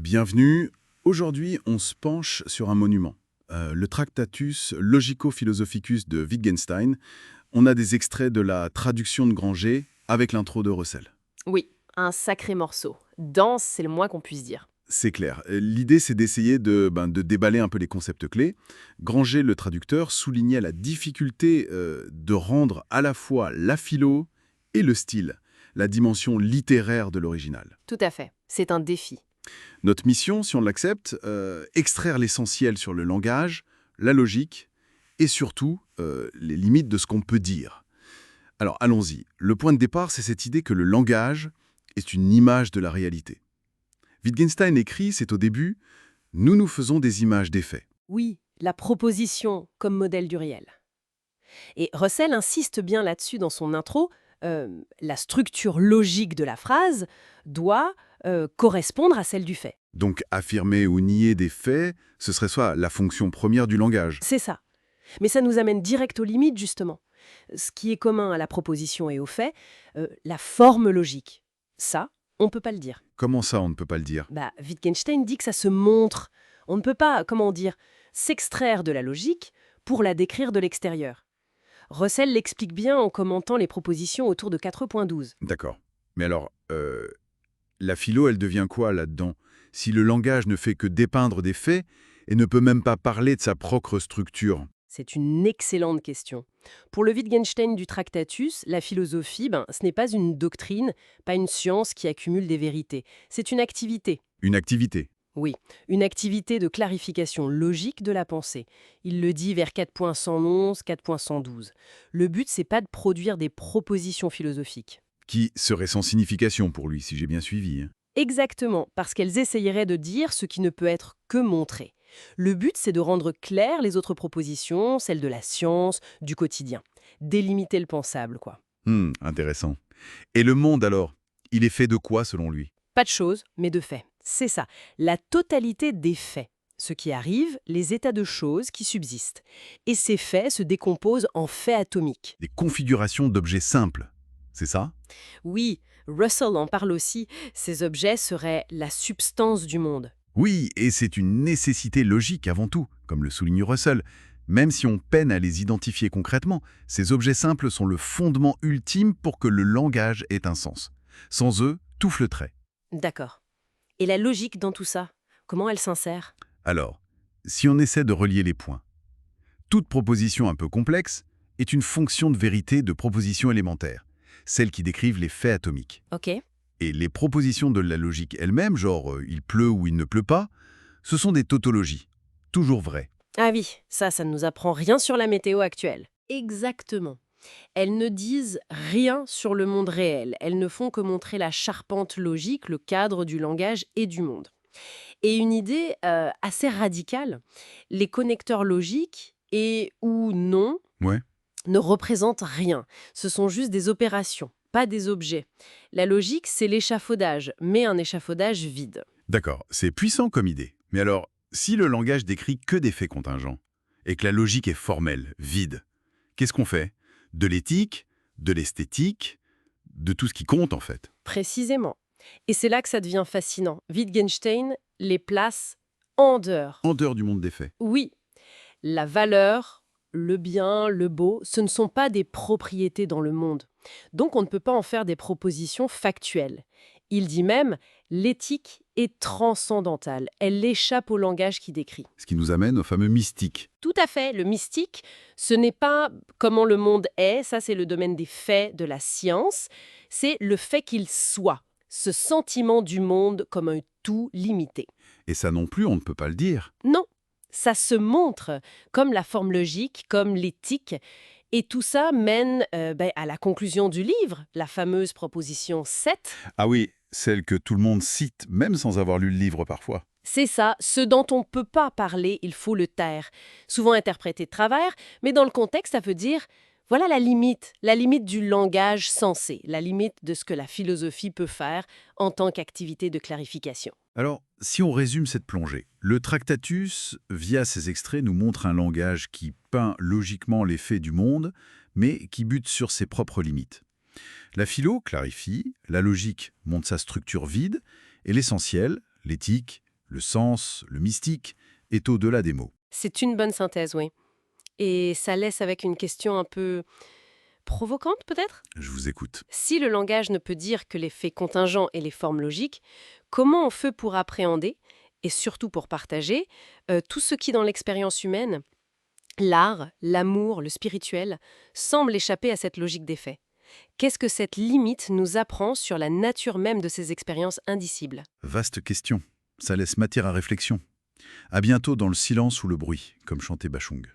Bienvenue. Aujourd'hui, on se penche sur un monument, le Tractatus Logico-Philosophicus de Wittgenstein. On a des extraits de la traduction de Granger avec l'intro de Russell. Oui, un sacré morceau. Dense, c'est le moins qu'on puisse dire. C'est clair. L'idée, c'est d'essayer de déballer un peu les concepts clés. Granger, le traducteur, soulignait la difficulté de rendre à la fois la philo et le style, la dimension littéraire de l'original. Tout à fait. C'est un défi. Notre mission, si on l'accepte, extraire l'essentiel sur le langage, la logique et surtout les limites de ce qu'on peut dire. Alors allons-y. Le point de départ, c'est cette idée que le langage est une image de la réalité. Wittgenstein écrit, c'est au début, « Nous nous faisons des images des faits Oui, la proposition comme modèle du réel. Et Russell insiste bien là-dessus dans son intro. La structure logique de la phrase doit correspondre à celle du fait. ». Donc affirmer ou nier des faits, ce serait soit la fonction première du langage. C'est ça. Mais ça nous amène direct aux limites, justement. Ce qui est commun à la proposition et au fait, la forme logique. Ça, on ne peut pas le dire. Comment ça, on ne peut pas le dire? Wittgenstein dit que ça se montre. On ne peut pas, s'extraire de la logique pour la décrire de l'extérieur. Russell l'explique bien en commentant les propositions autour de 4.12. D'accord. Mais alors, la philo, elle devient quoi là-dedans? Si le langage ne fait que dépeindre des faits et ne peut même pas parler de sa propre structure. C'est une excellente question. Pour le Wittgenstein du Tractatus, la philosophie, ce n'est pas une doctrine, pas une science qui accumule des vérités. C'est une activité. Une activité. Oui, une activité de clarification logique de la pensée. Il le dit vers 4.111, 4.112. Le but, c'est pas de produire des propositions philosophiques. Qui serait sans signification pour lui, si j'ai bien suivi. Exactement, parce qu'elles essayeraient de dire ce qui ne peut être que montré. Le but, c'est de rendre claires les autres propositions, celles de la science, du quotidien. Délimiter le pensable, quoi. Intéressant. Et le monde alors, il est fait de quoi selon lui? Pas de choses, mais de faits. C'est ça, la totalité des faits. Ce qui arrive, les états de choses qui subsistent. Et ces faits se décomposent en faits atomiques. Des configurations d'objets simples, c'est ça? Oui, Russell en parle aussi, ces objets seraient la substance du monde. Oui, et c'est une nécessité logique avant tout, comme le souligne Russell. Même si on peine à les identifier concrètement, ces objets simples sont le fondement ultime pour que le langage ait un sens. Sans eux, tout flotterait. D'accord. Et la logique dans tout ça, comment elle s'insère? Alors, si on essaie de relier les points, toute proposition un peu complexe est une fonction de vérité de propositions élémentaires, celles qui décrivent les faits atomiques. Ok. Et les propositions de la logique elle-même, genre il pleut ou il ne pleut pas, ce sont des tautologies, toujours vraies. Ah oui, ça ne nous apprend rien sur la météo actuelle. Exactement. Elles ne disent rien sur le monde réel. Elles ne font que montrer la charpente logique, le cadre du langage et du monde. Et une idée assez radicale, les connecteurs logiques et ou non Ouais. ne représentent rien. Ce sont juste des opérations, pas des objets. La logique, c'est l'échafaudage, mais un échafaudage vide. D'accord, c'est puissant comme idée. Mais alors, si le langage décrit que des faits contingents, et que la logique est formelle, vide, qu'est-ce qu'on fait? De l'éthique, de l'esthétique, de tout ce qui compte en fait. Précisément. Et c'est là que ça devient fascinant. Wittgenstein les place en dehors. En dehors du monde des faits. Oui, la valeur, le bien, le beau, ce ne sont pas des propriétés dans le monde. Donc on ne peut pas en faire des propositions factuelles. Il dit même, l'éthique est transcendantale. Elle échappe au langage qui décrit. Ce qui nous amène au fameux mystique. Tout à fait, le mystique, ce n'est pas comment le monde est, ça c'est le domaine des faits, de la science, c'est le fait qu'il soit, ce sentiment du monde comme un tout limité. Et ça non plus, on ne peut pas le dire. Non, ça se montre, comme la forme logique, comme l'éthique, et tout ça mène à la conclusion du livre, la fameuse proposition 7. Ah oui, celle que tout le monde cite, même sans avoir lu le livre parfois. C'est ça, ce dont on ne peut pas parler, il faut le taire. Souvent interprété de travers, mais dans le contexte, ça veut dire, voilà la limite du langage sensé, la limite de ce que la philosophie peut faire en tant qu'activité de clarification. Alors, si on résume cette plongée, le Tractatus, via ses extraits, nous montre un langage qui peint logiquement les faits du monde, mais qui bute sur ses propres limites. La philo clarifie, la logique montre sa structure vide, et l'essentiel, l'éthique, Le sens, le mystique, est au-delà des mots. C'est une bonne synthèse, oui. Et ça laisse avec une question un peu provocante, peut-être? Je vous écoute. Si le langage ne peut dire que les faits contingents et les formes logiques, comment on fait pour appréhender, et surtout pour partager, tout ce qui, dans l'expérience humaine, l'art, l'amour, le spirituel, semble échapper à cette logique des faits? Qu'est-ce que cette limite nous apprend sur la nature même de ces expériences indicibles? Vaste question. Ça laisse matière à réflexion. À bientôt dans le silence ou le bruit, comme chantait Bachung.